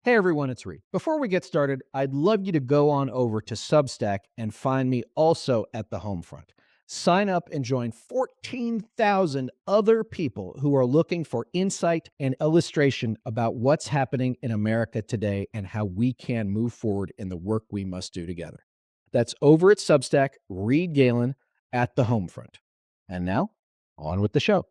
Hey everyone, it's Reed. Before we get started, I'd love you to go on over to Substack and find me also at the home front. Sign up and join 14,000 other people who are looking for insight and illustration about what's happening in America today and how we can move forward in the work we must do together. That's over at Substack, Reed Galen at the home front. And now, on with the show.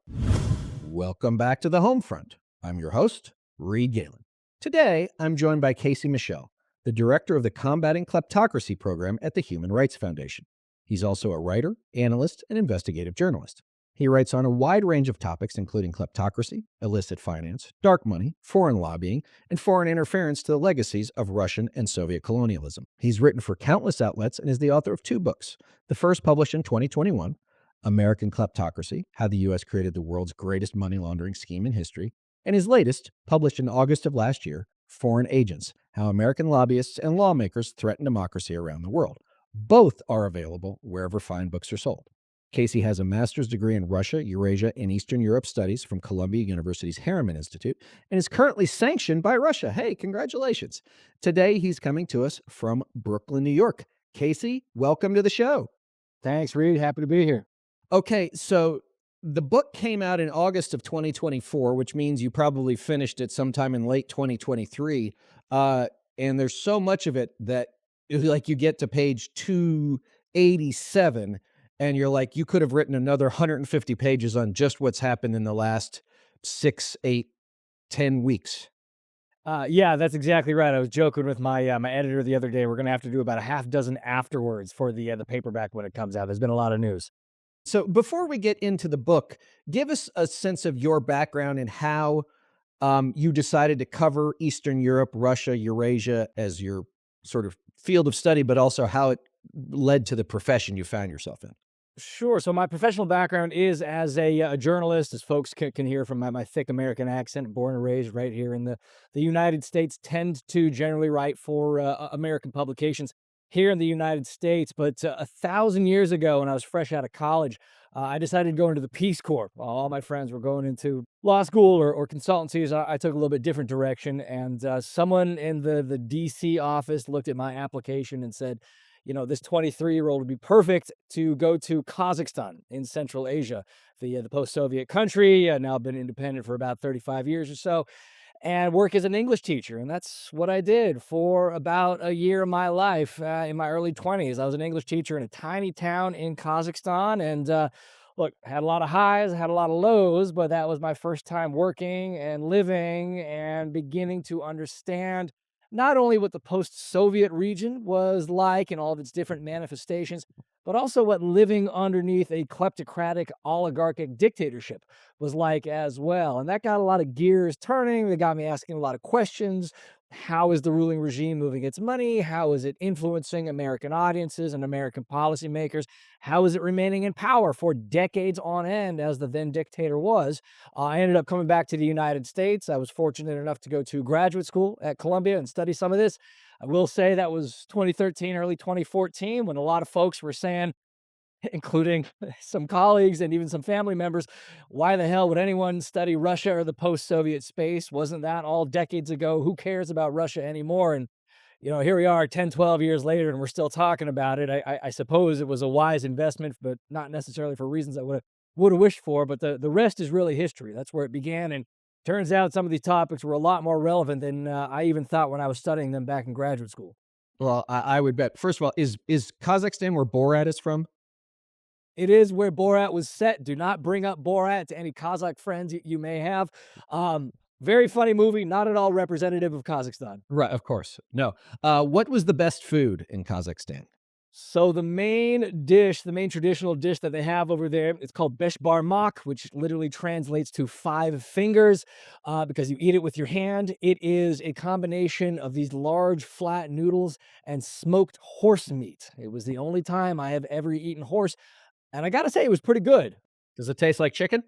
Welcome back to the home front. I'm your host, Reed Galen. Today, I'm joined by Michel, the director of the Combating Kleptocracy program at the Human Rights Foundation. He's also a writer, analyst, and investigative journalist. He writes on a wide range of topics, including kleptocracy, illicit finance, dark money, foreign lobbying, and foreign interference to the legacies of Russian and Soviet colonialism. He's written for countless outlets and is the author of two books. The first, published in 2021, American Kleptocracy: How the U.S. Created the World's Greatest Money Laundering Scheme in History, and his latest, published in August of last year, Foreign Agents: How American Lobbyists and Lawmakers Threaten Democracy Around the World. Both are available wherever fine books are sold. Casey has a master's degree in Russia, Eurasia, and Eastern Europe studies from Columbia University's Harriman Institute and is currently sanctioned by Russia. Hey, congratulations. Today, he's coming to us from Brooklyn, New York. Casey, welcome to the show. Thanks, Reed. Happy to be here. Okay, so the book came out in August of 2024, which means you probably finished it sometime in late 2023. And there's so much of it that like you get to page 287 and you're like, you could have written another 150 pages on just what's happened in the last 6, 8, 10 weeks. Yeah, that's exactly right. I was joking with my editor the other day. We're going to have to do about a half dozen afterwards for the paperback when it comes out. There's been a lot of news. So before we get into the book, give us a sense of your background and how you decided to cover Eastern Europe, Russia, Eurasia as your sort of field of study, but also how it led to the profession you found yourself in. Sure. So my professional background is as a journalist, as folks can hear from my thick American accent. Born and raised right here in the United States. Tend to generally write for American publications here in the United States. But 1,000 years ago, when I was fresh out of college, I decided to go into the Peace Corps. All my friends were going into law school or consultancies. I took a little bit different direction, and someone in the DC office looked at my application and said, this 23-year-old would be perfect to go to Kazakhstan in Central Asia, the post-Soviet country, now been independent for about 35 years or so, and work as an English teacher. And that's what I did for about a year of my life. In my early 20s, I was an English teacher in a tiny town in Kazakhstan. And look, had a lot of highs, had a lot of lows, but that was my first time working and living and beginning to understand not only what the post-Soviet region was like and all of its different manifestations, but also what living underneath a kleptocratic oligarchic dictatorship was like as well. And that got a lot of gears turning. They got me asking a lot of questions. How is the ruling regime moving its money? How is it influencing American audiences and American policymakers? How is it remaining in power for decades on end, as the then dictator was? I ended up coming back to the United States. I was fortunate enough to go to graduate school at Columbia and study some of this. I will say that was 2013, early 2014, when a lot of folks were saying, including some colleagues and even some family members, why the hell would anyone study Russia or the post-Soviet space? Wasn't that all decades ago? Who cares about Russia anymore? And, here we are 10, 12 years later, and we're still talking about it. I suppose it was a wise investment, but not necessarily for reasons I would have wished for. But the rest is really history. That's where it began. And turns out some of these topics were a lot more relevant than I even thought when I was studying them back in graduate school. Well, I would bet. First of all, is Kazakhstan where Borat is from? It is where Borat was set. Do not bring up Borat to any Kazakh friends you may have. Very funny movie, not at all representative of Kazakhstan. Right, of course. No. What was the best food in Kazakhstan? So the main dish, the main traditional dish that they have over there, it's called beshbarmak, which literally translates to five fingers, because you eat it with your hand. It is a combination of these large flat noodles and smoked horse meat. It was the only time I have ever eaten horse, and I gotta say, it was pretty good. Does it taste like chicken?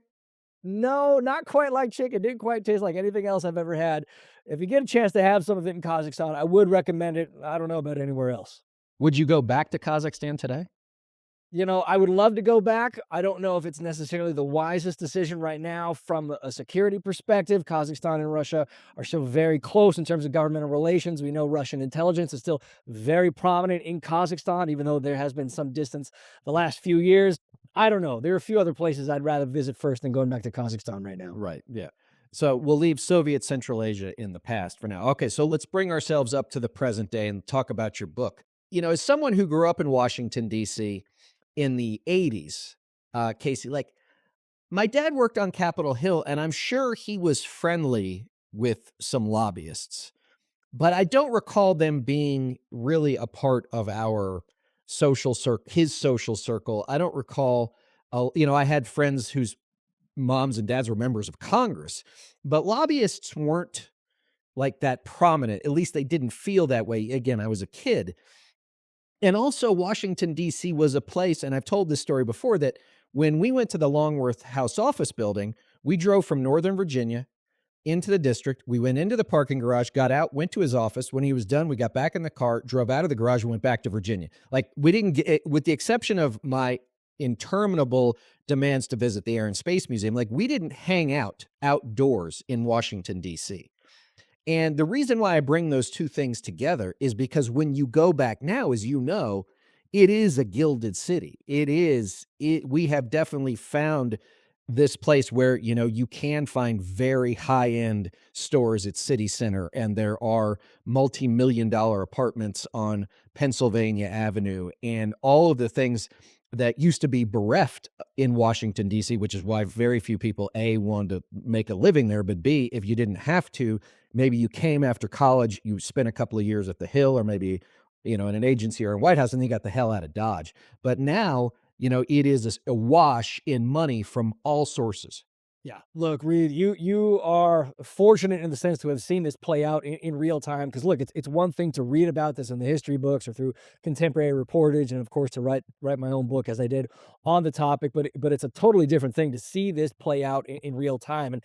No, not quite like chicken. Didn't quite taste like anything else I've ever had. If you get a chance to have some of it in Kazakhstan, I would recommend it. I don't know about anywhere else. Would you go back to Kazakhstan today? I would love to go back. I don't know if it's necessarily the wisest decision right now from a security perspective. Kazakhstan and Russia are still very close in terms of governmental relations. We know Russian intelligence is still very prominent in Kazakhstan, even though there has been some distance the last few years. I don't know. There are a few other places I'd rather visit first than going back to Kazakhstan right now. Right. Yeah. So we'll leave Soviet Central Asia in the past for now. Okay. So let's bring ourselves up to the present day and talk about your book. As someone who grew up in Washington, D.C. in the 80s, Casey, like my dad worked on Capitol Hill, and I'm sure he was friendly with some lobbyists, but I don't recall them being really a part of our his social circle. I don't recall, I had friends whose moms and dads were members of Congress, but lobbyists weren't like that prominent. At least they didn't feel that way. Again, I was a kid. And also, Washington, D.C. was a place, and I've told this story before, that when we went to the Longworth House Office building, we drove from Northern Virginia into the district. We went into the parking garage, got out, went to his office. When he was done, we got back in the car, drove out of the garage, and went back to Virginia. Like, we didn't get, with the exception of my interminable demands to visit the Air and Space Museum, like, we didn't hang out outdoors in Washington, D.C. And the reason why I bring those two things together is because when you go back now, as you know, it is a gilded city. We have definitely found this place where, you can find very high-end stores at City Center, and there are multi-million dollar apartments on Pennsylvania Avenue, and all of the things that used to be bereft in Washington, D.C., which is why very few people, A, wanted to make a living there, but B, if you didn't have to, maybe you came after college, you spent a couple of years at the Hill, or maybe, in an agency or in White House, and then you got the hell out of Dodge. But now, it is a wash in money from all sources. Yeah. Look, Reed, you are fortunate in the sense to have seen this play out in real time. Because look, it's one thing to read about this in the history books or through contemporary reportage, and of course to write my own book as I did on the topic. But it's a totally different thing to see this play out in real time. And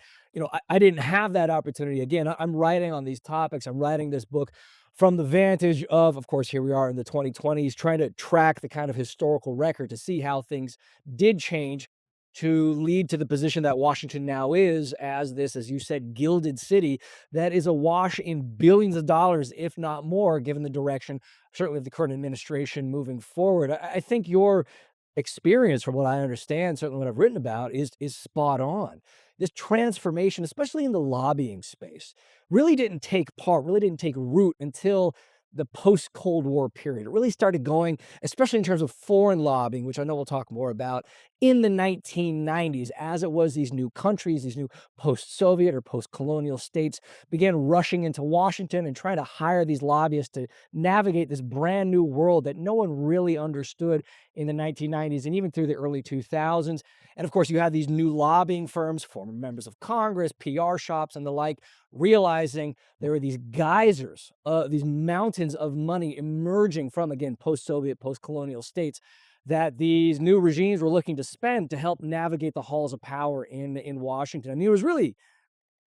I didn't have that opportunity. Again, I'm writing on these topics. I'm writing this book from the vantage of course, here we are in the 2020s, trying to track the kind of historical record to see how things did change to lead to the position that Washington now is as this, as you said, gilded city that is awash in billions of dollars, if not more, given the direction, certainly of the current administration moving forward. I think your experience, from what I understand, certainly what I've written about, is spot on. This transformation, especially in the lobbying space, really didn't take root until the post Cold War period. It really started going, especially in terms of foreign lobbying, which I know we'll talk more about, in the 1990s, as it was these new countries, these new post Soviet or post colonial states began rushing into Washington and trying to hire these lobbyists to navigate this brand new world that no one really understood in the 1990s and even through the early 2000s. And of course, you had these new lobbying firms, former members of Congress, PR shops, and the like, realizing there were these geysers, these mountains of money emerging from, again, post-Soviet, post-colonial states that these new regimes were looking to spend to help navigate the halls of power in Washington. I mean, it was really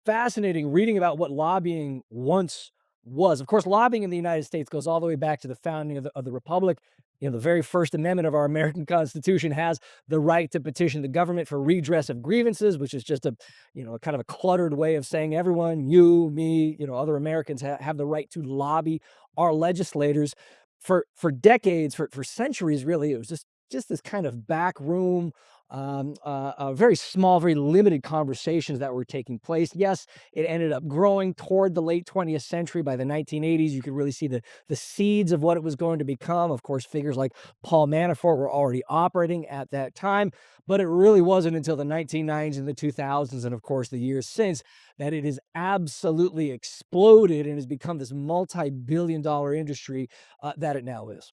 fascinating reading about what lobbying once was. Of course, lobbying in the United States goes all the way back to the founding of the Republic. The very First Amendment of our American Constitution has the right to petition the government for redress of grievances, which is just a kind of a cluttered way of saying everyone, you, me, other Americans have the right to lobby our legislators. For decades, for centuries, really, it was just this kind of back room, very small, very limited conversations that were taking place. Yes, it ended up growing toward the late 20th century. By the 1980s, you could really see the seeds of what it was going to become. Of course, figures like Paul Manafort were already operating at that time, but it really wasn't until the 1990s and the 2000s, and of course the years since, that it has absolutely exploded and has become this multi-billion dollar industry that it now is.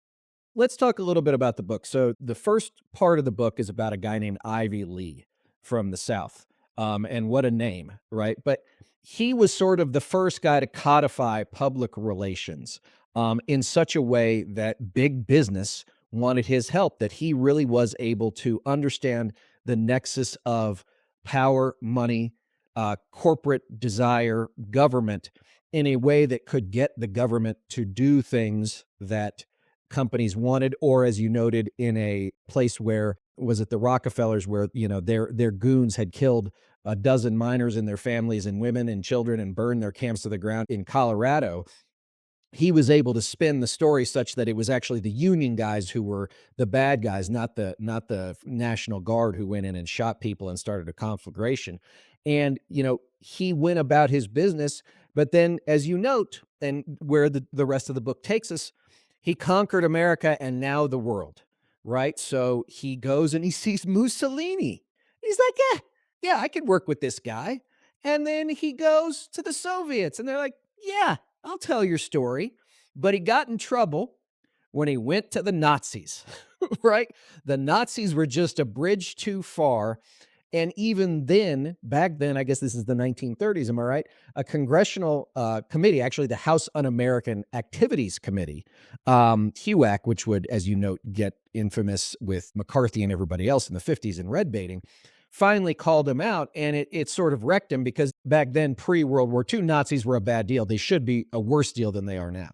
Let's talk a little bit about the book. So the first part of the book is about a guy named Ivy Lee from the South. And what a name, right? But he was sort of the first guy to codify public relations in such a way that big business wanted his help, that he really was able to understand the nexus of power, money, corporate desire, government, in a way that could get the government to do things that companies wanted, or as you noted, in a place where was it the Rockefellers, where their goons had killed a dozen miners and their families and women and children and burned their camps to the ground in Colorado. He was able to spin the story such that it was actually the Union guys who were the bad guys, not the National Guard who went in and shot people and started a conflagration. And he went about his business, but then, as you note, and where the rest of the book takes us, he conquered America and now the world, right? So he goes and he sees Mussolini. He's like, yeah, yeah, I could work with this guy. And then he goes to the Soviets, and they're like, yeah, I'll tell your story. But he got in trouble when he went to the Nazis, right? The Nazis were just a bridge too far. And even then, back then, I guess this is the 1930s, am I right? A congressional committee, actually the House Un-American Activities Committee, HUAC, which would, as you note, get infamous with McCarthy and everybody else in the 50s and red baiting, finally called him out, and it sort of wrecked him because back then, pre-World War II, Nazis were a bad deal. They should be a worse deal than they are now.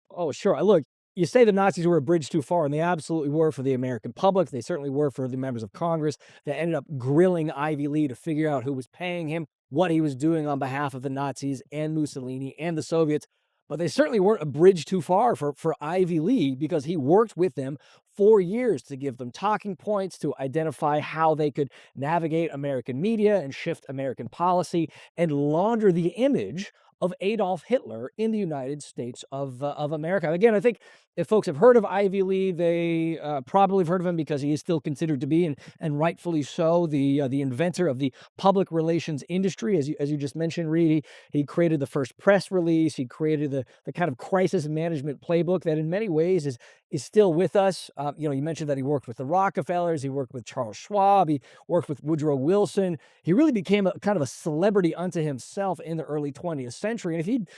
Oh, sure. Look, you say the Nazis were a bridge too far, and they absolutely were for the American public. They certainly were for the members of Congress that ended up grilling Ivy Lee to figure out who was paying him, what he was doing on behalf of the Nazis and Mussolini and the Soviets. But they certainly weren't a bridge too far for Ivy Lee, because he worked with them for years to give them talking points, to identify how they could navigate American media and shift American policy and launder the image of Adolf Hitler in the United States of America. Again, I think if folks have heard of Ivy Lee, they probably have heard of him because he is still considered to be, and rightfully so, the inventor of the public relations industry. As you just mentioned, Reed, he created the first press release. He created the kind of crisis management playbook that in many ways is still with us. You mentioned that he worked with the Rockefellers, he worked with Charles Schwab, he worked with Woodrow Wilson. He really became a kind of a celebrity unto himself in the early 20th century. And if he'd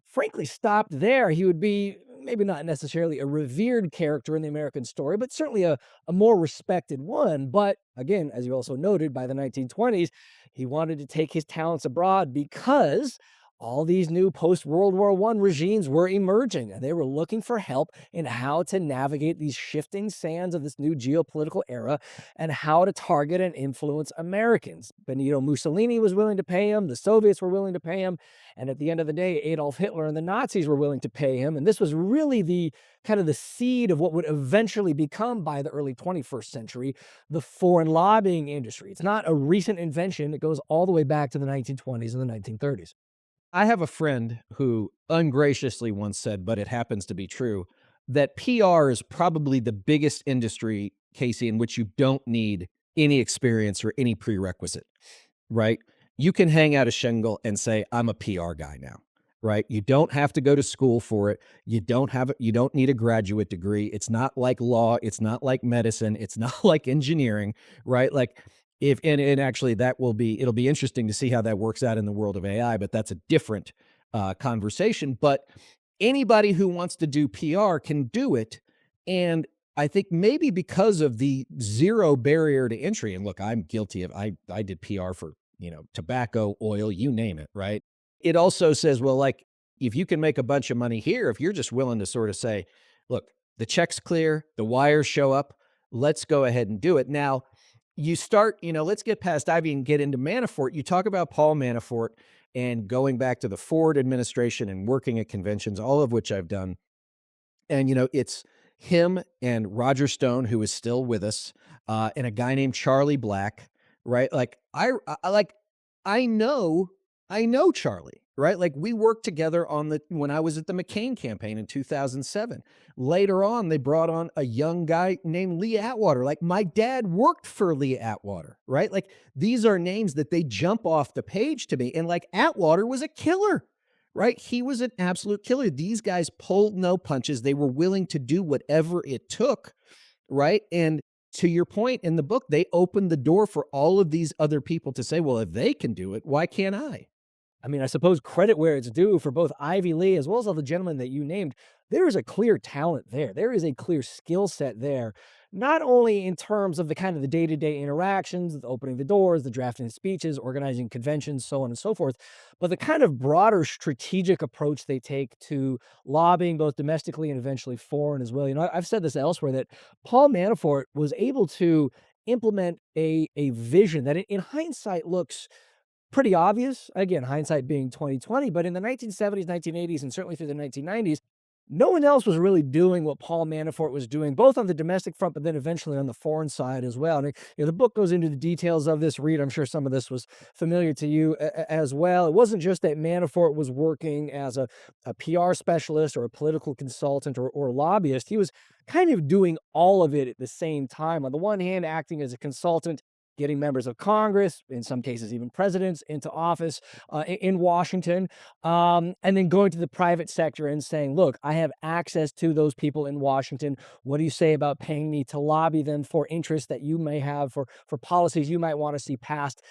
frankly stopped there, he would be maybe not necessarily a revered character in the American story, but certainly a more respected one. But again, as you also noted, by the 1920s, he wanted to take his talents abroad because all these new post-World War I regimes were emerging, and they were looking for help in how to navigate these shifting sands of this new geopolitical era and how to target and influence Americans. Benito Mussolini was willing to pay him, the Soviets were willing to pay him, and at the end of the day, Adolf Hitler and the Nazis were willing to pay him. And this was really the kind of the seed of what would eventually become, by the early 21st century, the foreign lobbying industry. It's not a recent invention. It goes all the way back to the 1920s and the 1930s. I have a friend who ungraciously once said, but it happens to be true, that PR is probably the biggest industry, Casey, in which you don't need any experience or any prerequisite, right? You can hang out a shingle and say, I'm a PR guy now, right? You don't have to go to school for it. You don't need a graduate degree. It's not like law. It's not like medicine. It's not like engineering, right? Like if and actually it'll be interesting to see how that works out in the world of AI, but that's a different conversation. But anybody who wants to do PR can do it. And I think maybe because of the zero barrier to entry, and look, I'm guilty of I did PR for, tobacco, oil, you name it, right? It also says, well, like if you can make a bunch of money here, if you're just willing to sort of say, look, the check's clear, the wires show up, let's go ahead and do it. Now, you start, let's get past Ivy and get into Manafort. You talk about Paul Manafort and going back to the Ford administration and working at conventions, all of which I've done. And, it's him and Roger Stone, who is still with us, and a guy named Charlie Black, right? Like I know, I know Charlie, right? Like we worked together when I was at the McCain campaign in 2007. Later on, they brought on a young guy named Lee Atwater. Like my dad worked for Lee Atwater, right? Like these are names that they jump off the page to me. And like Atwater was a killer, right? He was an absolute killer. These guys pulled no punches. They were willing to do whatever it took, right? And to your point in the book, they opened the door for all of these other people to say, well, if they can do it, why can't I? I mean, I suppose credit where it's due for both Ivy Lee as well as all the gentlemen that you named. There is a clear talent there. There is a clear skill set there, not only in terms of the kind of the day-to-day interactions, the opening the doors, the drafting of speeches, organizing conventions, so on and so forth, but the kind of broader strategic approach they take to lobbying, both domestically and eventually foreign as well. I've said this elsewhere that Paul Manafort was able to implement a vision that in hindsight looks pretty obvious. Again, hindsight being 2020, but in the 1970s, 1980s, and certainly through the 1990s, no one else was really doing what Paul Manafort was doing, both on the domestic front, but then eventually on the foreign side as well. And the book goes into the details of this. Read, I'm sure some of this was familiar to you as well. It wasn't just that Manafort was working as a PR specialist or a political consultant or lobbyist. He was kind of doing all of it at the same time. On the one hand, acting as a consultant, getting members of Congress, in some cases even presidents, into office in Washington, and then going to the private sector and saying, look, I have access to those people in Washington. What do you say about paying me to lobby them for interests that you may have, for policies you might want to see passed?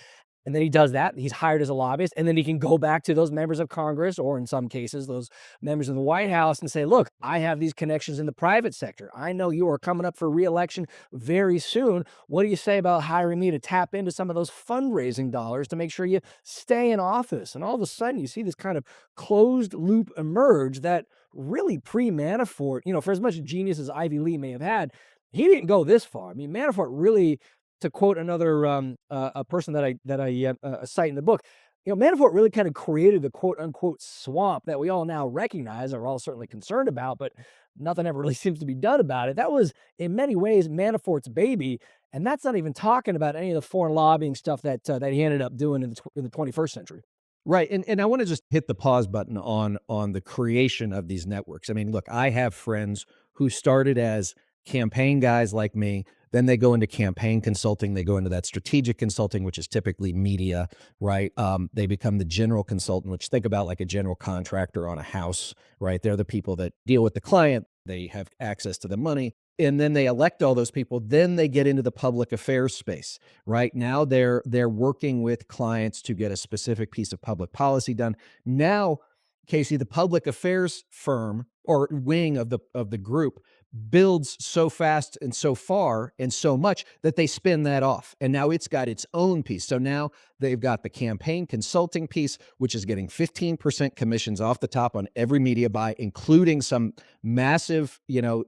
And then he does that. He's hired as a lobbyist, and then he can go back to those members of Congress, or in some cases, those members of the White House, and say, look, I have these connections in the private sector. I know you are coming up for reelection very soon. What do you say about hiring me to tap into some of those fundraising dollars to make sure you stay in office? And all of a sudden, you see this kind of closed loop emerge that really pre-Manafort, for as much genius as Ivy Lee may have had, he didn't go this far. I mean, Manafort really, to quote another a person that I cite in the book, Manafort really kind of created the quote unquote swamp that we all now recognize, or all certainly concerned about, but nothing ever really seems to be done about it. That was in many ways Manafort's baby, and that's not even talking about any of the foreign lobbying stuff that he ended up doing in the 21st century. Right, and I wanna just hit the pause button on the creation of these networks. I mean, look, I have friends who started as campaign guys like me, then they go into campaign consulting, they go into that strategic consulting, which is typically media, right? They become the general consultant, which think about like a general contractor on a house, right? They're the people that deal with the client, they have access to the money, and then they elect all those people, then they get into the public affairs space. Right now, they're working with clients to get a specific piece of public policy done. Now, Casey, the public affairs firm or wing of the group builds so fast and so far and so much that they spin that off. And now it's got its own piece. So now they've got the campaign consulting piece, which is getting 15% commissions off the top on every media buy, including some massive,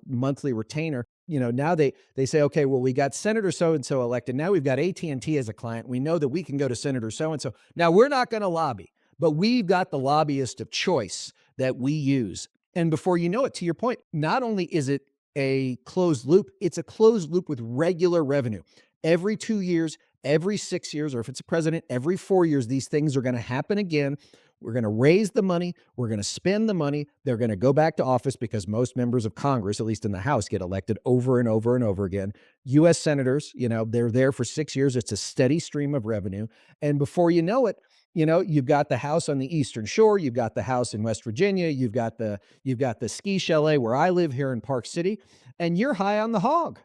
monthly retainer. Now they say, okay, well, we got Senator so and so elected. Now we've got AT&T as a client. We know that we can go to Senator so and so. Now we're not going to lobby, but we've got the lobbyist of choice that we use. And before you know it, to your point, not only is it a closed loop, it's a closed loop with regular revenue. Every 2 years, every 6 years, or if it's a president, every 4 years, these things are going to happen again. We're going to raise the money. We're going to spend the money. They're going to go back to office because most members of Congress, at least in the House, get elected over and over and over again. U.S. senators, they're there for 6 years. It's a steady stream of revenue. And before you know it, you've got the house on the Eastern Shore. You've got the house in West Virginia. You've got the ski chalet where I live here in Park City, and you're high on the hog.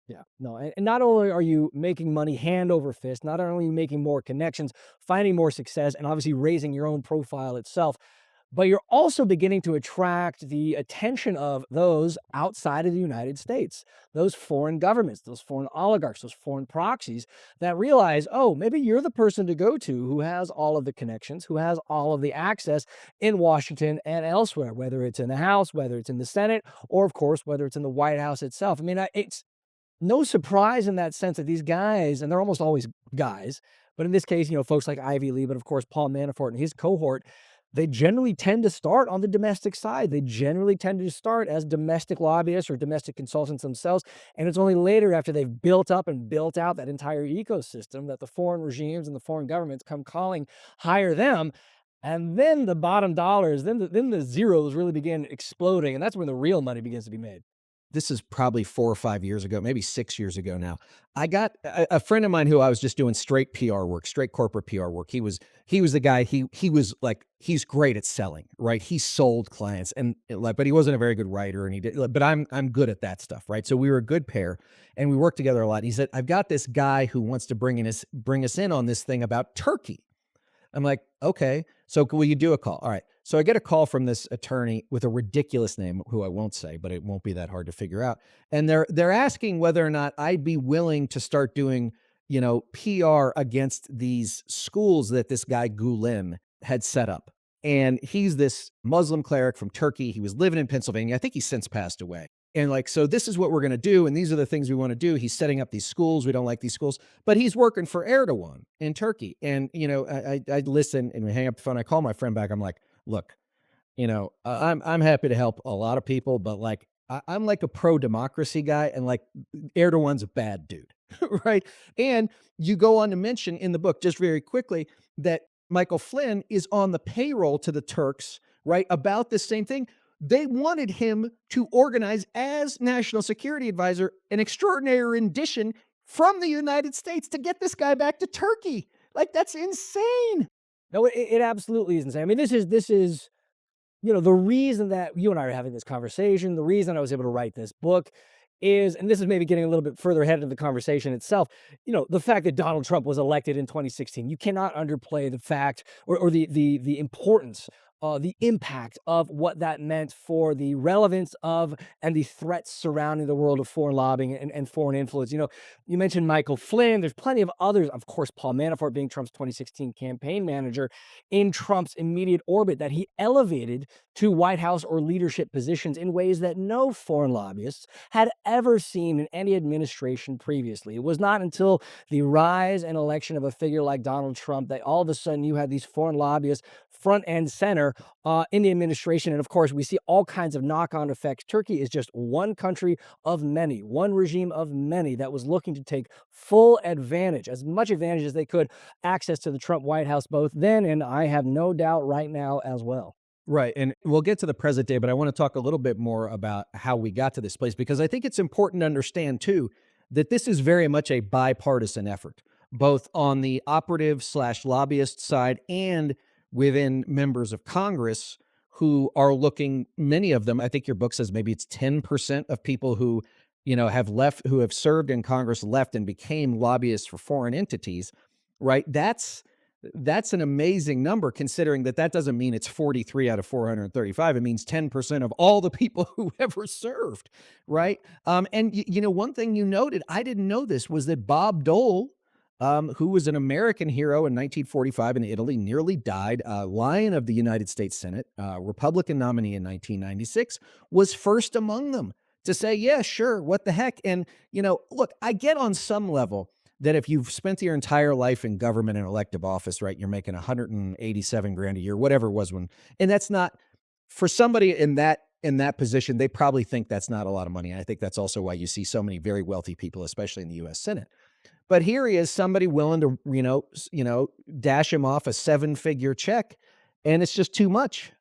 Yeah, no, and not only are you making money hand over fist, not only are you making more connections, finding more success, and obviously raising your own profile itself, but you're also beginning to attract the attention of those outside of the United States, those foreign governments, those foreign oligarchs, those foreign proxies that realize, oh, maybe you're the person to go to who has all of the connections, who has all of the access in Washington and elsewhere, whether it's in the House, whether it's in the Senate, or of course, whether it's in the White House itself. I mean, it's no surprise in that sense that these guys, and they're almost always guys, but in this case, folks like Ivy Lee, but of course, Paul Manafort and his cohort, they generally tend to start on the domestic side. They generally tend to start as domestic lobbyists or domestic consultants themselves. And it's only later, after they've built up and built out that entire ecosystem, that the foreign regimes and the foreign governments come calling, hire them. And then the bottom dollars, then the zeros really begin exploding. And that's when the real money begins to be made. This is probably 4 or 5 years ago, maybe 6 years ago now. I got a friend of mine who I was just doing straight PR work, straight corporate PR work. He was the guy, he was like, he's great at selling, right? He sold clients but he wasn't a very good writer, and but I'm good at that stuff, right? So we were a good pair and we worked together a lot. And he said, I've got this guy who wants to bring us in on this thing about Turkey. I'm like, okay, so will you do a call? All right. So I get a call from this attorney with a ridiculous name, who I won't say, but it won't be that hard to figure out. And they're asking whether or not I'd be willing to start doing, PR against these schools that this guy Gulen had set up. And he's this Muslim cleric from Turkey. He was living in Pennsylvania. I think he's since passed away. And like, so this is what we're going to do. And these are the things we want to do. He's setting up these schools. We don't like these schools, but he's working for Erdogan in Turkey. And, I listen and we hang up the phone. I call my friend back. I'm like, look, I'm happy to help a lot of people, but like, I'm like a pro democracy guy. And like, Erdogan's a bad dude. Right. And you go on to mention in the book, just very quickly, that Michael Flynn is on the payroll to the Turks, right? About this same thing. They wanted him to organize, as national security advisor, an extraordinary rendition from the United States to get this guy back to Turkey. Like, that's insane. No, it absolutely is insane. I mean, this is the reason that you and I are having this conversation, the reason I was able to write this book is, and this is maybe getting a little bit further ahead of the conversation itself, the fact that Donald Trump was elected in 2016. You cannot underplay the fact or the importance, the impact of what that meant for the relevance of and the threats surrounding the world of foreign lobbying and foreign influence. You mentioned Michael Flynn. There's plenty of others. Of course, Paul Manafort being Trump's 2016 campaign manager in Trump's immediate orbit that he elevated to White House or leadership positions in ways that no foreign lobbyists had ever seen in any administration previously. It was not until the rise and election of a figure like Donald Trump that all of a sudden you had these foreign lobbyists front and center in the administration. And of course, we see all kinds of knock-on effects. Turkey is just one country of many, one regime of many that was looking to take full advantage, as much advantage as they could, access to the Trump White House both then and I have no doubt right now as well. Right. And we'll get to the present day, but I want to talk a little bit more about how we got to this place, because I think it's important to understand, too, that this is very much a bipartisan effort, both on the operative slash lobbyist side and within members of Congress who are looking, many of them, I think your book says maybe it's 10% of people who, have left, who have served in Congress, left and became lobbyists for foreign entities, right? That's an amazing number, considering that doesn't mean it's 43 out of 435. It means 10% of all the people who ever served, right? And one thing you noted, I didn't know this, was that Bob Dole, who was an American hero in 1945 in Italy, nearly died, Lion of the United States Senate, Republican nominee in 1996, was first among them to say, yeah, sure, what the heck? And, look, I get on some level that if you've spent your entire life in government and elective office, right, you're making 187 grand a year, whatever it was and that's not, for somebody in that position, they probably think that's not a lot of money. And I think that's also why you see so many very wealthy people, especially in the U.S. Senate. But here he is, somebody willing to, dash him off a 7-figure check, and it's just too much.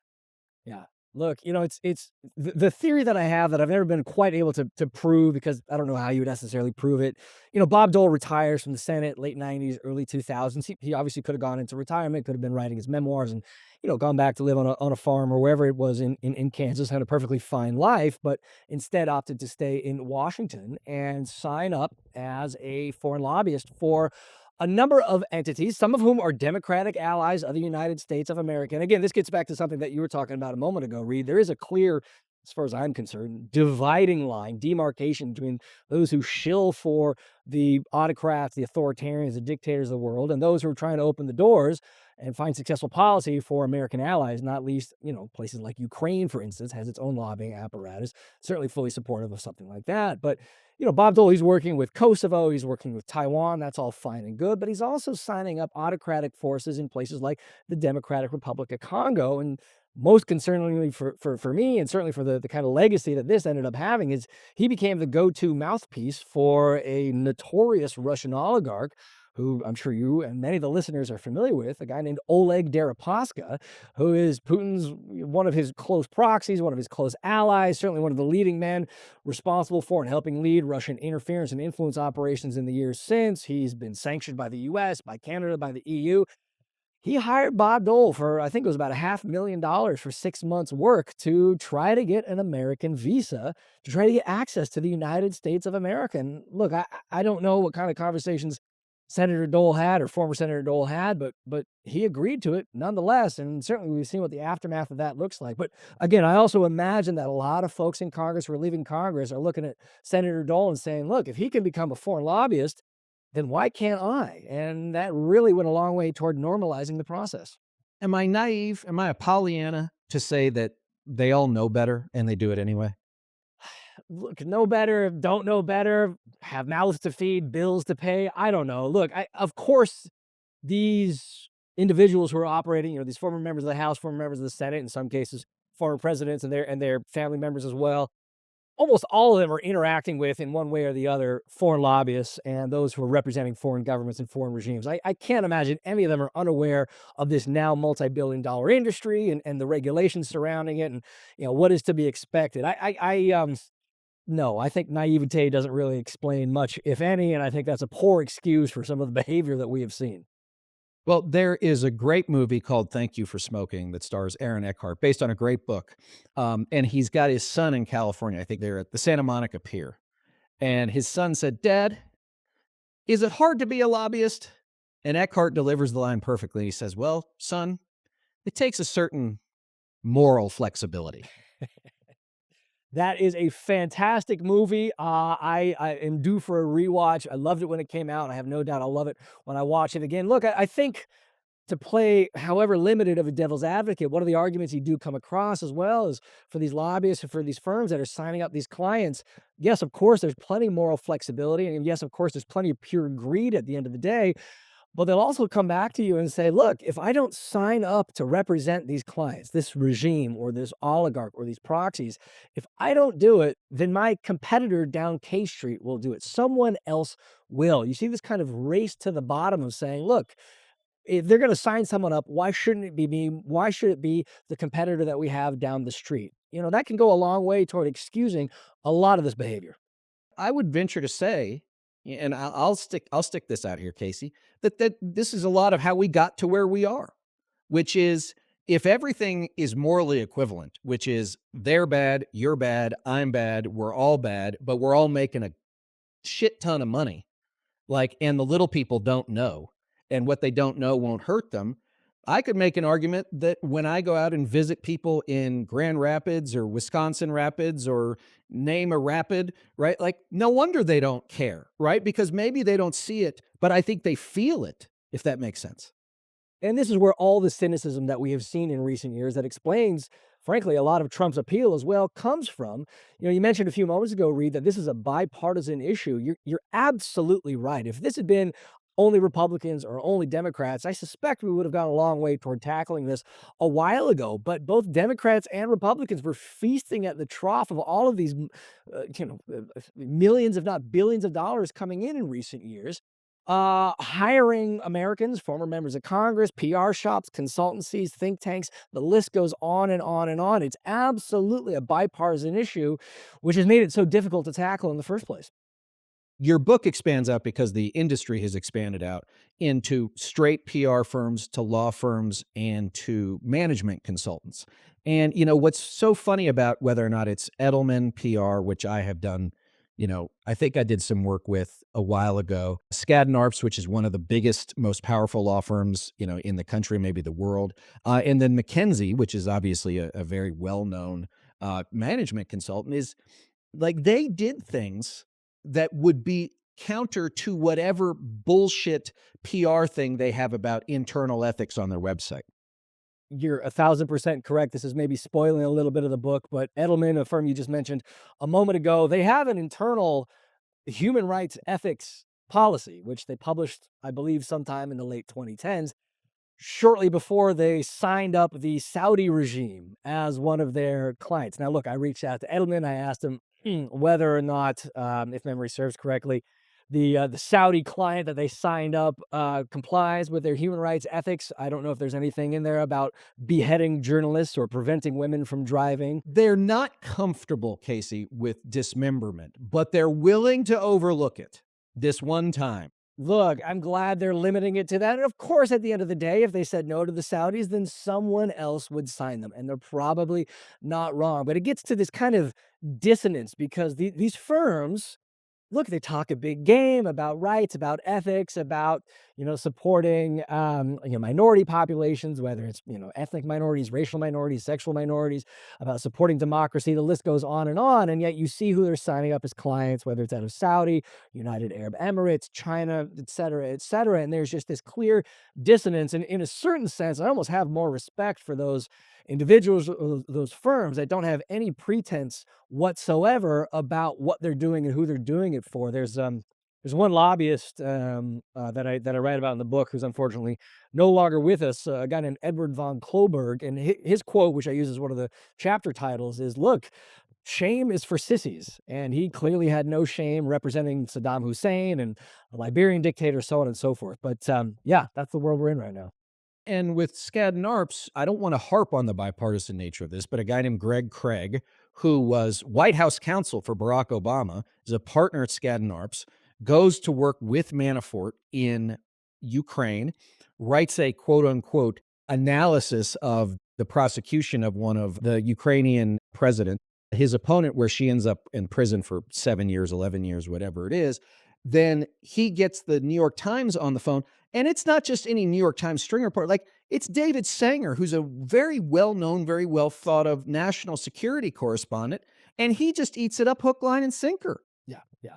Yeah. Look, it's the theory that I have that I've never been quite able to prove, because I don't know how you would necessarily prove it. Bob Dole retires from the Senate late 90s, early 2000s. He obviously could have gone into retirement, could have been writing his memoirs and, gone back to live on a farm or wherever it was in Kansas, had a perfectly fine life, but instead opted to stay in Washington and sign up as a foreign lobbyist for a number of entities, some of whom are Democratic allies of the United States of America. And again, this gets back to something that you were talking about a moment ago, Reed. There is a clear, as far as I'm concerned, dividing line, demarcation between those who shill for the autocrats, the authoritarians, the dictators of the world, and those who are trying to open the doors and find successful policy for American allies, not least, places like Ukraine, for instance, has its own lobbying apparatus, certainly fully supportive of something like that. But Bob Dole, he's working with Kosovo, he's working with Taiwan, that's all fine and good, but he's also signing up autocratic forces in places like the Democratic Republic of Congo. And most concerningly for me, and certainly for the kind of legacy that this ended up having, is he became the go-to mouthpiece for a notorious Russian oligarch who I'm sure you and many of the listeners are familiar with, a guy named Oleg Deripaska, who is Putin's one of his close proxies, one of his close allies, certainly one of the leading men responsible for and helping lead Russian interference and influence operations in the years since. He's been sanctioned by the US, by Canada, by the EU. He hired Bob Dole for, I think it was about $500,000 for 6 months' work to try to get an American visa, to try to get access to the United States of America. And look, I don't know what kind of conversations Senator Dole had, or former Senator Dole had, but he agreed to it nonetheless, and certainly we've seen what the aftermath of that looks like. But again, I also imagine that a lot of folks in Congress who are leaving Congress are looking at Senator Dole and saying, "Look, if he can become a foreign lobbyist, then why can't I?" And that really went a long way toward normalizing the process. Am I naive? Am I a Pollyanna to say that they all know better and they do it anyway? Look, know better, don't know better, have mouths to feed, bills to pay. I don't know. Look, of course, these individuals who are operating, these former members of the House, former members of the Senate, in some cases, former presidents and their family members as well. Almost all of them are interacting with, in one way or the other, foreign lobbyists and those who are representing foreign governments and foreign regimes. I can't imagine any of them are unaware of this now multi-billion-dollar industry and the regulations surrounding it, and what is to be expected. No, I think naivete doesn't really explain much, if any, and I think that's a poor excuse for some of the behavior that we have seen. Well, there is a great movie called Thank You for Smoking that stars Aaron Eckhart, based on a great book. And he's got his son in California. I think they're at the Santa Monica Pier. And his son said, "Dad, is it hard to be a lobbyist?" And Eckhart delivers the line perfectly. He says, "Well, son, it takes a certain moral flexibility." That is a fantastic movie. I am due for a rewatch. I loved it when it came out. I have no doubt I'll love it when I watch it again. Look, I think, to play however limited of a devil's advocate, one of the arguments you do come across as well is for these lobbyists and for these firms that are signing up these clients. Yes, of course, there's plenty of moral flexibility. And yes, of course, there's plenty of pure greed at the end of the day. But they'll also come back to you and say, "Look, if I don't sign up to represent these clients, this regime or this oligarch or these proxies, if I don't do it, then my competitor down K Street will do it. Someone else will." You see this kind of race to the bottom of saying, "Look, if they're going to sign someone up, why shouldn't it be me? Why should it be the competitor that we have down the street?" That can go a long way toward excusing a lot of this behavior. I would venture to say, and I'll stick this out here, Casey, that this is a lot of how we got to where we are, which is, if everything is morally equivalent, which is they're bad, you're bad, I'm bad, we're all bad, but we're all making a shit ton of money, like, and the little people don't know, and what they don't know won't hurt them. I could make an argument that when I go out and visit people in Grand Rapids or Wisconsin Rapids, or name a rapid, right? Like, no wonder they don't care, right? Because maybe they don't see it, but I think they feel it, if that makes sense. And this is where all the cynicism that we have seen in recent years that explains, frankly, a lot of Trump's appeal as well comes from. You mentioned a few moments ago, Reed, that this is a bipartisan issue. You're absolutely right. If this had been only Republicans or only Democrats, I suspect we would have gone a long way toward tackling this a while ago. But both Democrats and Republicans were feasting at the trough of all of these, millions, if not billions, of dollars coming in recent years, hiring Americans, former members of Congress, PR shops, consultancies, think tanks. The list goes on and on and on. It's absolutely a bipartisan issue, which has made it so difficult to tackle in the first place. Your book expands out because the industry has expanded out into straight PR firms, to law firms, and to management consultants. And what's so funny about whether or not it's Edelman PR, which I have done, I think I did some work with a while ago, Skadden Arps, which is one of the biggest, most powerful law firms, in the country, maybe the world, and then McKinsey, which is obviously a very well-known management consultant, is like, they did things that would be counter to whatever bullshit PR thing they have about internal ethics on their website. You're 1,000% correct. This is maybe spoiling a little bit of the book, but Edelman, a firm you just mentioned a moment ago, they have an internal human rights ethics policy, which they published, I believe, sometime in the late 2010s, shortly before they signed up the Saudi regime as one of their clients. Now, look, I reached out to Edelman. I asked him whether or not, if memory serves correctly, the Saudi client that they signed up complies with their human rights ethics. I don't know if there's anything in there about beheading journalists or preventing women from driving. They're not comfortable, Casey, with dismemberment, but they're willing to overlook it this one time. Look, I'm glad they're limiting it to that. And of course, at the end of the day, if they said no to the Saudis, then someone else would sign them. And they're probably not wrong. But it gets to this kind of dissonance because these firms look, they talk a big game about rights, about ethics, about, supporting, minority populations, whether it's, ethnic minorities, racial minorities, sexual minorities, about supporting democracy. The list goes on and on. And yet you see who they're signing up as clients, whether it's out of Saudi, United Arab Emirates, China, et cetera, et cetera. And there's just this clear dissonance. And in a certain sense, I almost have more respect for those individuals, those firms that don't have any pretense whatsoever about what they're doing and who they're doing it for. There's one lobbyist that I write about in the book who's unfortunately no longer with us, a guy named Edward von Kloberg, and his quote, which I use as one of the chapter titles, is, "Look, shame is for sissies," and he clearly had no shame representing Saddam Hussein and a Liberian dictator, so on and so forth. But yeah, that's the world we're in right now. And with Skadden Arps, I don't want to harp on the bipartisan nature of this, but a guy named Greg Craig, who was White House counsel for Barack Obama, is a partner at Skadden Arps, goes to work with Manafort in Ukraine, writes a quote unquote analysis of the prosecution of one of the Ukrainian president, his opponent, where she ends up in prison for 7 years, 11 years, whatever it is. Then he gets the New York Times on the phone. And it's not just any New York Times string report. Like, it's David Sanger, who's a very well known, very well thought of national security correspondent. And he just eats it up hook, line, and sinker. Yeah, yeah.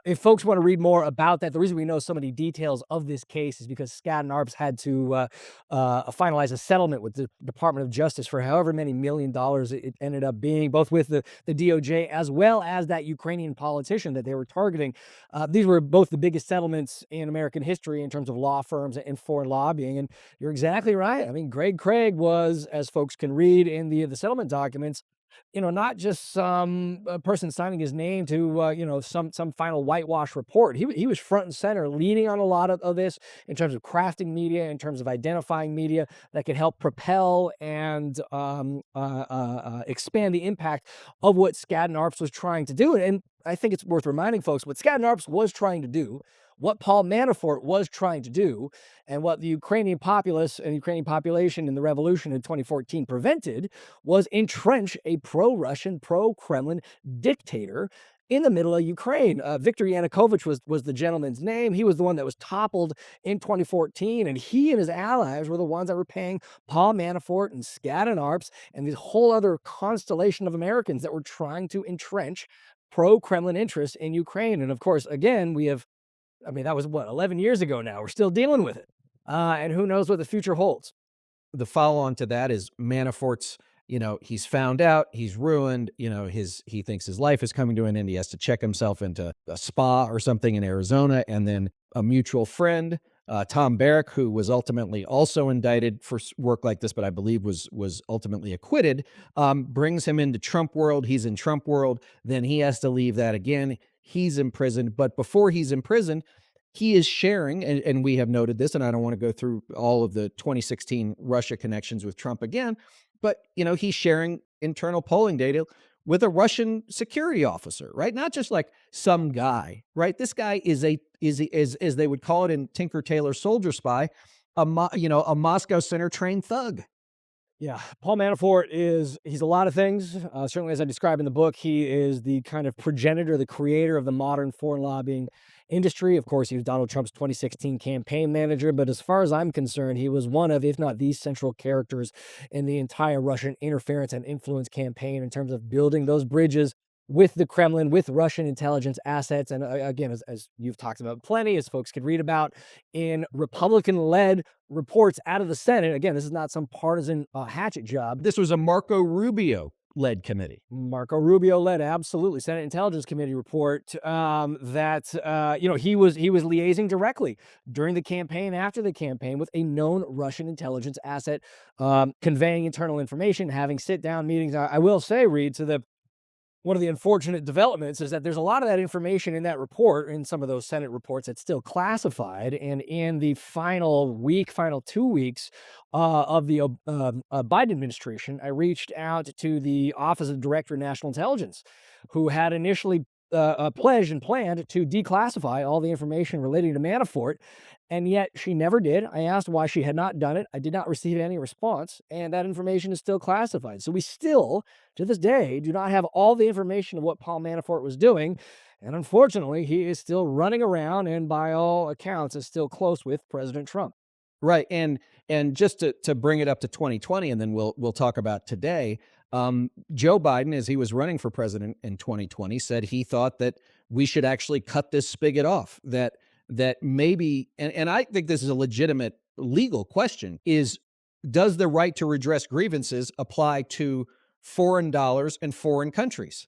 If folks want to read more about that, the reason we know so many details of this case is because Skadden Arps had to finalize a settlement with the Department of Justice for however many $1 million it ended up being, both with the DOJ as well as that Ukrainian politician that they were targeting. These were both the biggest settlements in American history in terms of law firms and foreign lobbying. And you're exactly right. I mean, Greg Craig was, as folks can read in the settlement documents, not just some person signing his name to, some final whitewash report. He was front and center, leading on a lot of this in terms of crafting media, in terms of identifying media that could help propel and expand the impact of what Skadden Arps was trying to do. And I think it's worth reminding folks what Skadden Arps was trying to do, what Paul Manafort was trying to do, and what the Ukrainian populace and Ukrainian population in the revolution in 2014 prevented was entrench a pro-Russian, pro-Kremlin dictator in the middle of Ukraine. Viktor Yanukovych was the gentleman's name. He was the one that was toppled in 2014, and he and his allies were the ones that were paying Paul Manafort and Skadden Arps and this whole other constellation of Americans that were trying to entrench pro-Kremlin interests in Ukraine. And of course, again, that was what, 11 years ago now. We're still dealing with it. And who knows what the future holds. The follow on to that is Manafort's, he's found out, he's ruined, he thinks his life is coming to an end. He has to check himself into a spa or something in Arizona. And then a mutual friend, Tom Barrack, who was ultimately also indicted for work like this, but I believe was ultimately acquitted, brings him into Trump world. He's in Trump world. Then he has to leave that again. He's imprisoned. But before he's imprisoned, he is sharing, and we have noted this, and I don't want to go through all of the 2016 Russia connections with Trump again, but he's sharing internal polling data with a Russian security officer, right? Not just like some guy, right? This guy is as they would call it in Tinker Tailor Soldier Spy, a Moscow Center trained thug. Yeah, Paul Manafort he's a lot of things. Certainly, as I describe in the book, he is the kind of progenitor, the creator of the modern foreign lobbying industry. Of course, he was Donald Trump's 2016 campaign manager, but as far as I'm concerned, he was one of, if not the central characters in the entire Russian interference and influence campaign in terms of building those bridges with the Kremlin, with Russian intelligence assets. And again, as you've talked about plenty, as folks could read about in Republican-led reports out of the Senate. Again, this is not some partisan hatchet job. This was a Marco Rubio led committee. Marco Rubio led, absolutely, Senate Intelligence Committee report that he was liaising directly during the campaign, after the campaign, with a known Russian intelligence asset, conveying internal information, having sit-down meetings. I will say, Reed, one of the unfortunate developments is that there's a lot of that information in that report, in some of those Senate reports, that's still classified. And in the final 2 weeks of the Biden administration, I reached out to the Office of Director of National Intelligence, who had initially pledged and planned to declassify all the information relating to Manafort, and yet she never did. I asked why she had not done it. I did not receive any response, and that information is still classified. So we still, to this day, do not have all the information of what Paul Manafort was doing. And unfortunately, he is still running around and, by all accounts, is still close with President Trump. Right, and just to bring it up to 2020, and then we'll talk about today. Joe Biden, as he was running for president in 2020, said he thought that we should actually cut this spigot off. That maybe, and I think this is a legitimate legal question: is does the right to redress grievances apply to foreign dollars and foreign countries?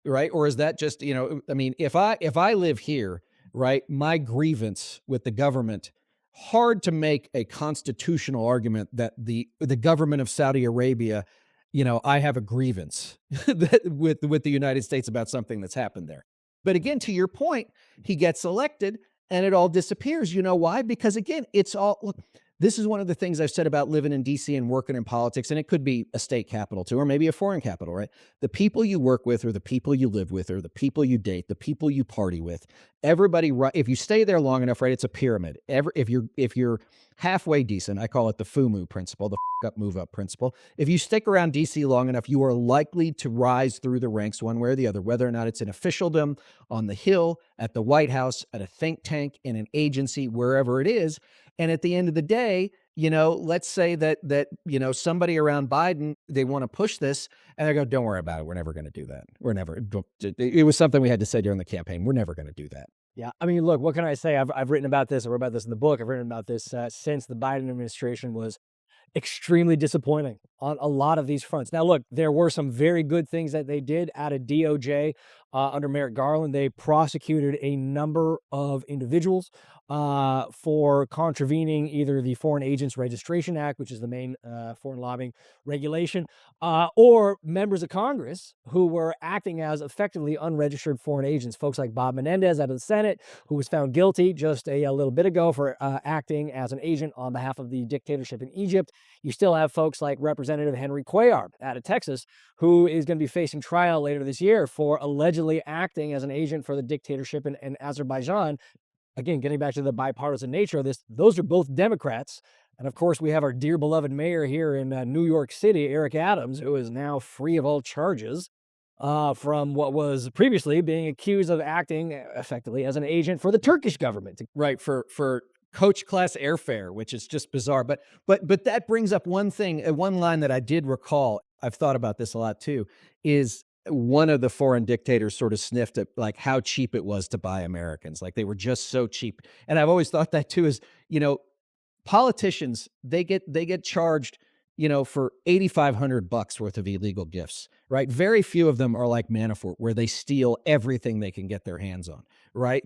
Right, or is that just, I mean, if I live here, right, my grievance with the government, hard to make a constitutional argument that the government of Saudi Arabia, I have a grievance with the United States about something that's happened there. But again, to your point, he gets elected and it all disappears. You know why? Because again, it's all, look, this is one of the things I've said about living in DC and working in politics, and it could be a state capital too, or maybe a foreign capital, right? The people you work with, or the people you live with, or the people you date, the people you party with, everybody, if you stay there long enough, right, it's a pyramid. If you're halfway decent, I call it the FUMU principle, the up, move up principle. If you stick around DC long enough, you are likely to rise through the ranks one way or the other, whether or not it's in officialdom, on the Hill, at the White House, at a think tank, in an agency, wherever it is. And at the end of the day, let's say that somebody around Biden, they want to push this, and they go, "Don't worry about it. We're never going to do that. We're never." It was something we had to say during the campaign. We're never going to do that. Yeah, I mean, look, what can I say? I've written about this. I wrote about this in the book. I've written about this since the Biden administration was extremely disappointing on a lot of these fronts. Now, look, there were some very good things that they did out of DOJ under Merrick Garland. They prosecuted a number of individuals for contravening either the Foreign Agents Registration Act, which is the main foreign lobbying regulation, or members of Congress who were acting as effectively unregistered foreign agents. Folks like Bob Menendez out of the Senate, who was found guilty just a little bit ago for acting as an agent on behalf of the dictatorship in Egypt. You still have folks like Representative Henry Cuellar out of Texas, who is going to be facing trial later this year for allegedly acting as an agent for the dictatorship in Azerbaijan. Again, getting back to the bipartisan nature of this, those are both Democrats. And of course, we have our dear beloved mayor here in New York City, Eric Adams, who is now free of all charges from what was previously being accused of acting effectively as an agent for the Turkish government. Right, for coach class airfare, which is just bizarre. But that brings up one thing, one line that I did recall. I've thought about this a lot too. Is one of the foreign dictators sort of sniffed at like how cheap it was to buy Americans, like they were just so cheap. And I've always thought that too. Is politicians, they get charged, for $8,500 worth of illegal gifts, right? Very few of them are like Manafort, where they steal everything they can get their hands on, right?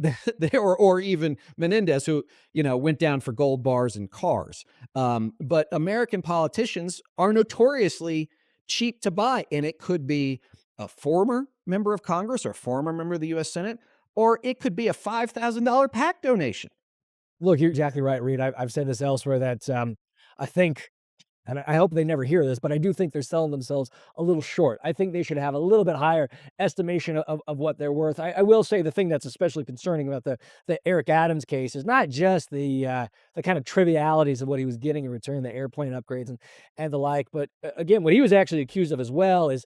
or even Menendez, who went down for gold bars and cars. But American politicians are notoriously cheap to buy, and it could be a former member of Congress or former member of the U.S. Senate, or it could be a $5,000 PAC donation. Look, you're exactly right, Reed. I've said this elsewhere that I think, and I hope they never hear this, but I do think they're selling themselves a little short. I think they should have a little bit higher estimation of what they're worth. I will say the thing that's especially concerning about the Eric Adams case is not just the kind of trivialities of what he was getting in return, the airplane upgrades and the like, but again, what he was actually accused of as well is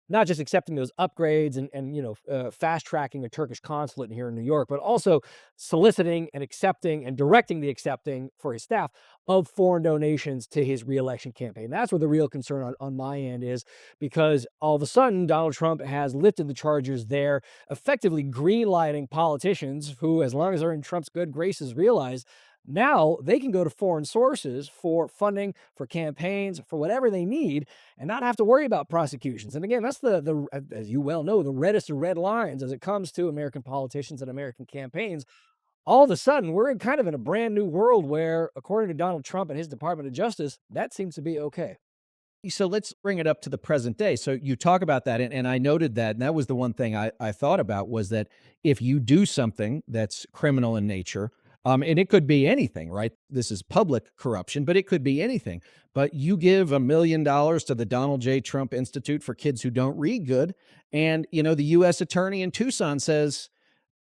not just accepting those upgrades and fast tracking a Turkish consulate here in New York, but also soliciting and accepting and directing the accepting for his staff of foreign donations to his reelection campaign. That's where the real concern on my end is, because all of a sudden Donald Trump has lifted the charges there, effectively greenlighting politicians who, as long as they're in Trump's good graces, realize now they can go to foreign sources for funding, for campaigns, for whatever they need, and not have to worry about prosecutions. And again, that's the as you well know, the reddest of red lines as it comes to American politicians and American campaigns. All of a sudden, we're in a brand new world where, according to Donald Trump and his Department of Justice, that seems to be okay. So let's bring it up to the present day. So you talk about that, and I noted that, and that was the one thing I thought about, was that if you do something that's criminal in nature, And it could be anything, right? This is public corruption, but it could be anything. But you give $1 million to the Donald J. Trump Institute for kids who don't read good, and the U.S. attorney in Tucson says,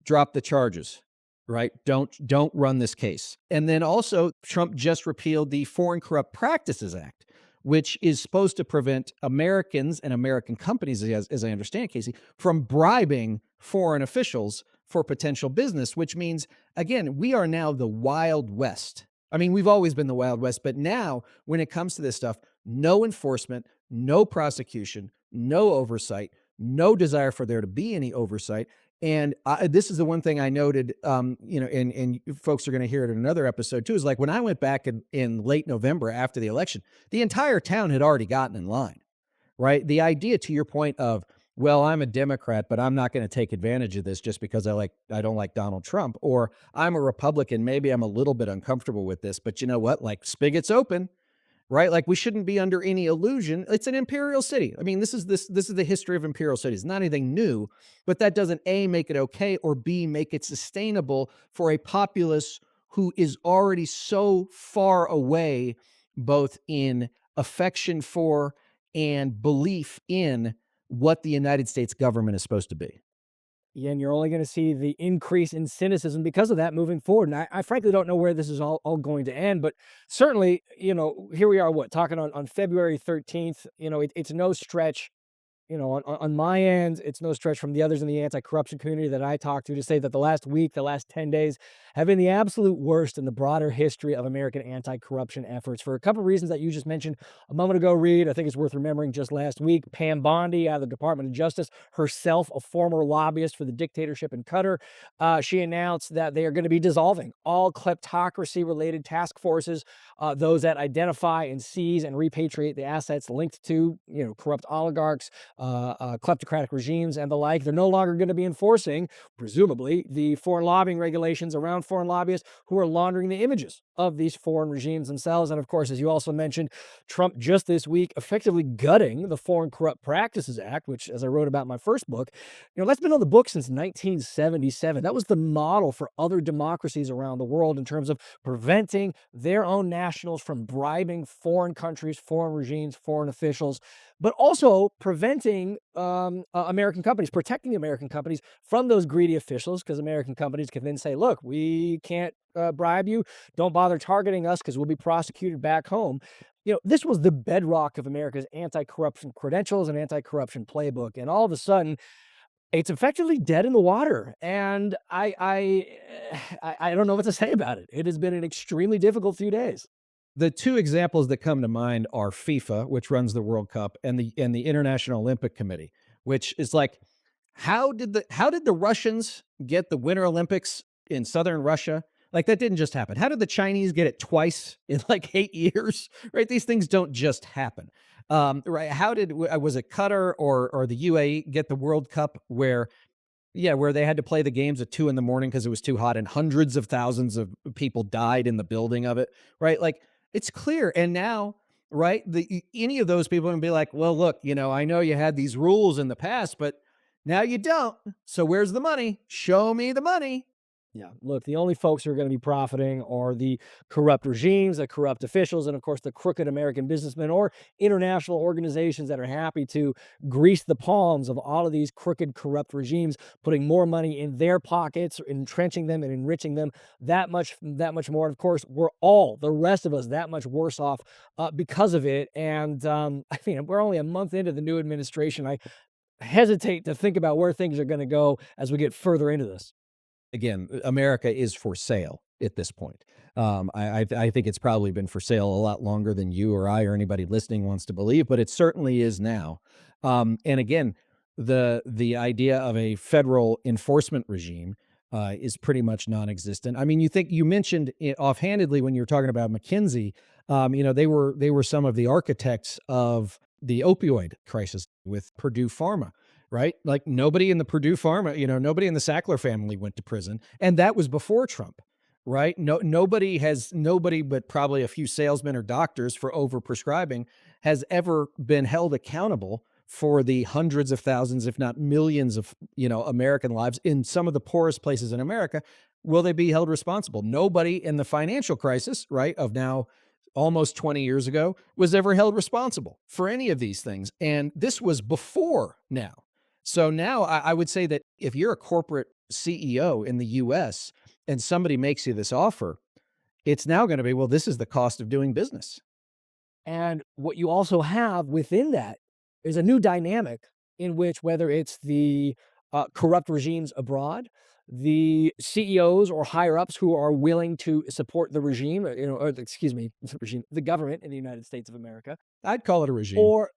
drop the charges, right? Don't run this case. And then also Trump just repealed the Foreign Corrupt Practices Act, which is supposed to prevent Americans and American companies, as I understand, Casey, from bribing foreign officials for potential business, which means, again, we are now the Wild West. I mean, we've always been the Wild West, but now when it comes to this stuff, no enforcement, no prosecution, no oversight, no desire for there to be any oversight. And this is the one thing I noted, and folks are going to hear it in another episode too, is like when I went back in late November after the election, the entire town had already gotten in line, right? The idea, to your point of, well, I'm a Democrat, but I'm not going to take advantage of this just because I don't like Donald Trump, or I'm a Republican, maybe I'm a little bit uncomfortable with this, but you know what? Like, spigot's open, right? Like, we shouldn't be under any illusion. It's an imperial city. I mean, this is the history of imperial cities. Not anything new, but that doesn't A, make it okay, or B, make it sustainable for a populace who is already so far away, both in affection for and belief in what the United States government is supposed to be. Yeah, and you're only going to see the increase in cynicism because of that moving forward. And I frankly don't know where this is all going to end, but certainly, here we are, what, talking on February 13th. It's no stretch. On my end, it's no stretch from the others in the anti-corruption community that I talk to say that the last week, the last 10 days have been the absolute worst in the broader history of American anti-corruption efforts for a couple of reasons that you just mentioned a moment ago, Reed. I think it's worth remembering just last week, Pam Bondi out of the Department of Justice, herself a former lobbyist for the dictatorship in Qatar, she announced that they are going to be dissolving all kleptocracy-related task forces, those that identify and seize and repatriate the assets linked to, corrupt oligarchs, kleptocratic regimes and the like. They're no longer going to be enforcing, presumably, the foreign lobbying regulations around foreign lobbyists who are laundering the images of these foreign regimes themselves. And of course, as you also mentioned, Trump just this week effectively gutting the Foreign Corrupt Practices Act, which, as I wrote about in my first book, that's been on the books since 1977. That was the model for other democracies around the world in terms of preventing their own nationals from bribing foreign countries, foreign regimes, foreign officials, but also preventing American companies, protecting American companies from those greedy officials, because American companies can then say, look, we can't bribe you. Don't bother targeting us because we'll be prosecuted back home. This was the bedrock of America's anti-corruption credentials and anti-corruption playbook. And all of a sudden, it's effectively dead in the water. And I don't know what to say about it. It has been an extremely difficult few days. The two examples that come to mind are FIFA, which runs the World Cup, and the International Olympic Committee, which is like, how did the Russians get the Winter Olympics in southern Russia? Like, that didn't just happen. How did the Chinese get it twice in like 8 years? Right? These things don't just happen. Right? How was it Qatar or the UAE get the World Cup where they had to play the games at 2 a.m. because it was too hot and hundreds of thousands of people died in the building of it, right? Like, it's clear. And now, right, any of those people can be like, well, look, I know you had these rules in the past, but now you don't. So where's the money? Show me the money. Yeah, look, the only folks who are going to be profiting are the corrupt regimes, the corrupt officials, and of course, the crooked American businessmen or international organizations that are happy to grease the palms of all of these crooked, corrupt regimes, putting more money in their pockets, entrenching them and enriching them that much more. And of course, we're all, the rest of us, that much worse off because of it. And I mean, we're only a month into the new administration. I hesitate to think about where things are going to go as we get further into this. Again, America is for sale at this point. I think it's probably been for sale a lot longer than you or I or anybody listening wants to believe, but it certainly is now. And again, the idea of a federal enforcement regime is pretty much non-existent. I mean, you mentioned it offhandedly when you were talking about McKinsey. They were some of the architects of the opioid crisis with Purdue Pharma. Right? Like, nobody in the Purdue Pharma, nobody in the Sackler family went to prison. And that was before Trump, right? Nobody but probably a few salesmen or doctors for overprescribing has ever been held accountable for the hundreds of thousands, if not millions of, American lives in some of the poorest places in America, will they be held responsible? Nobody in the financial crisis, right, of now almost 20 years ago was ever held responsible for any of these things. And this was before now. So now I would say that if you're a corporate CEO in the US and somebody makes you this offer, it's now going to be, well, this is the cost of doing business. And what you also have within that is a new dynamic in which, whether it's the corrupt regimes abroad, the CEOs or higher ups who are willing to support the regime, or excuse me, the regime, the government in the United States of America, I'd call it a regime. or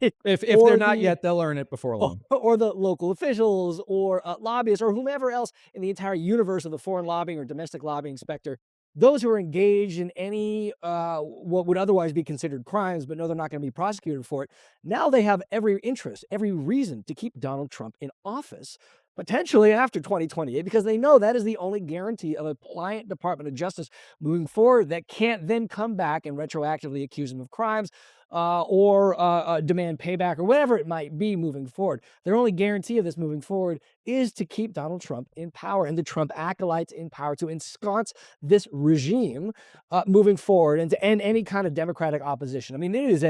If they're or not the yet, they'll earn it before long. or the local officials or lobbyists or whomever else in the entire universe of the foreign lobbying or domestic lobbying specter, those who are engaged in any what would otherwise be considered crimes, but no, they're not going to be prosecuted for it. Now they have every interest, every reason to keep Donald Trump in office, potentially after 2028, because they know that is the only guarantee of a pliant Department of Justice moving forward that can't then come back and retroactively accuse him of crimes or demand payback or whatever it might be moving forward. Their only guarantee of this moving forward is to keep Donald Trump in power and the Trump acolytes in power, to ensconce this regime moving forward and to end any kind of democratic opposition. I mean, it is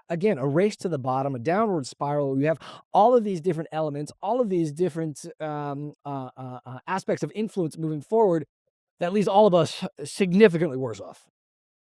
again, a race to the bottom, a downward spiral. You have all of these different elements, all of these different aspects of influence moving forward that leaves all of us significantly worse off.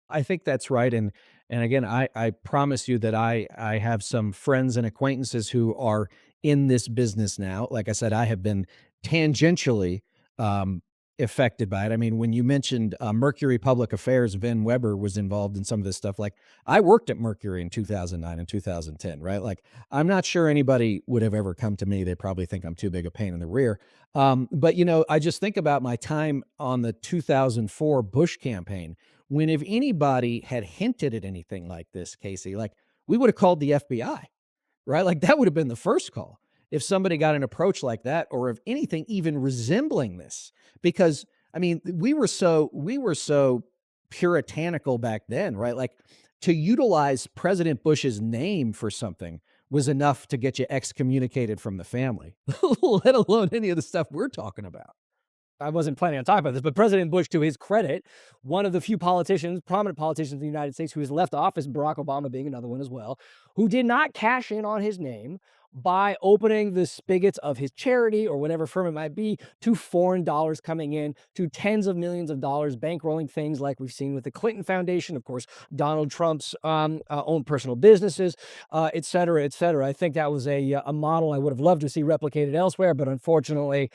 I think that's right. And again, I promise you that I have some friends and acquaintances who are in this business now. Like I said, I have been tangentially um, affected by it. I mean, when you mentioned Mercury Public Affairs, Vin Weber was involved in some of this stuff. Like I worked at Mercury in 2009 and 2010, right? Like I'm not sure anybody would have ever come to me. They probably think I'm too big a pain in the rear. But I just think about my time on the 2004 Bush campaign when if anybody had hinted at anything like this, Casey, like we would have called the FBI, right? Like that would have been the first call if somebody got an approach like that, or if anything even resembling this. Because I mean, we were so puritanical back then, right? Like to utilize President Bush's name for something was enough to get you excommunicated from the family, let alone any of the stuff we're talking about. I wasn't planning on talking about this, but President Bush, to his credit, one of the few politicians, prominent politicians in the United States who has left office, Barack Obama being another one as well, who did not cash in on his name by opening the spigots of his charity or whatever firm it might be to foreign dollars coming in, to tens of millions of dollars, bankrolling things like we've seen with the Clinton Foundation, of course, Donald Trump's own personal businesses, et cetera, et cetera. I think that was a model I would have loved to see replicated elsewhere, but unfortunately,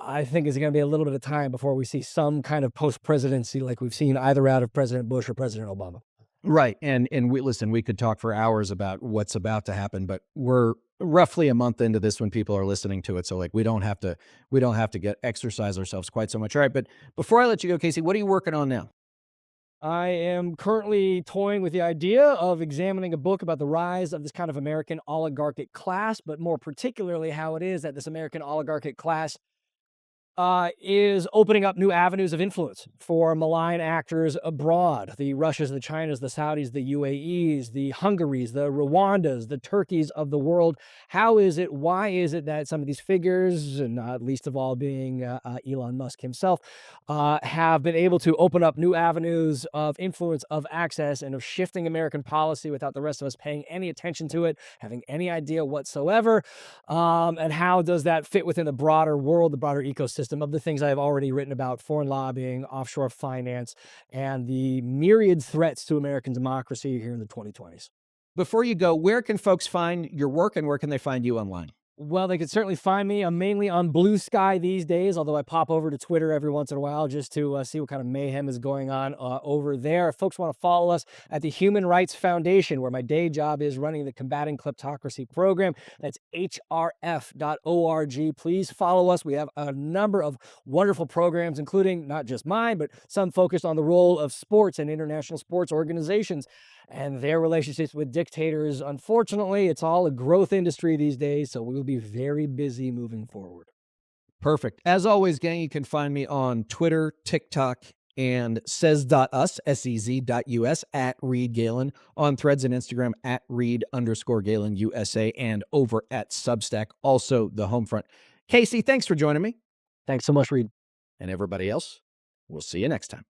I think it's going to be a little bit of time before we see some kind of post-presidency like we've seen either out of President Bush or President Obama. Right. And we listen, we could talk for hours about what's about to happen, but we're roughly a month into this when people are listening to it. So like we don't have to get exercise ourselves quite so much. All right. But before I let you go, Casey, what are you working on now? I am currently toying with the idea of examining a book about the rise of this kind of American oligarchic class, but more particularly how it is that this American oligarchic class is opening up new avenues of influence for malign actors abroad. The Russias, the Chinas, the Saudis, the UAEs, the Hungaries, the Rwandas, the Turkeys of the world. How is it, why is it that some of these figures, and not least of all being Elon Musk himself, have been able to open up new avenues of influence, of access, and of shifting American policy without the rest of us paying any attention to it, having any idea whatsoever? And how does that fit within the broader world, the broader ecosystem of the things I have already written about: foreign lobbying, offshore finance, and the myriad threats to American democracy here in the 2020s? Before you go, where can folks find your work and where can they find you online? Well, they could certainly find me. I'm mainly on Blue Sky these days, although I pop over to Twitter every once in a while just to see what kind of mayhem is going on over there. If folks want to follow us at the Human Rights Foundation, where my day job is running the Combating Kleptocracy program, that's hrf.org. Please follow us. We have a number of wonderful programs, including not just mine, but some focused on the role of sports and international sports organizations and their relationships with dictators. Unfortunately, it's all a growth industry these days, so we will be very busy moving forward. Perfect. As always, gang, you can find me on Twitter, TikTok, and says.us, S-E-Z.us, at Reed Galen, on Threads and Instagram at Reed_Galen USA, and over at Substack, also the Homefront. Casey, thanks for joining me. Thanks so much, Reed. And everybody else, we'll see you next time.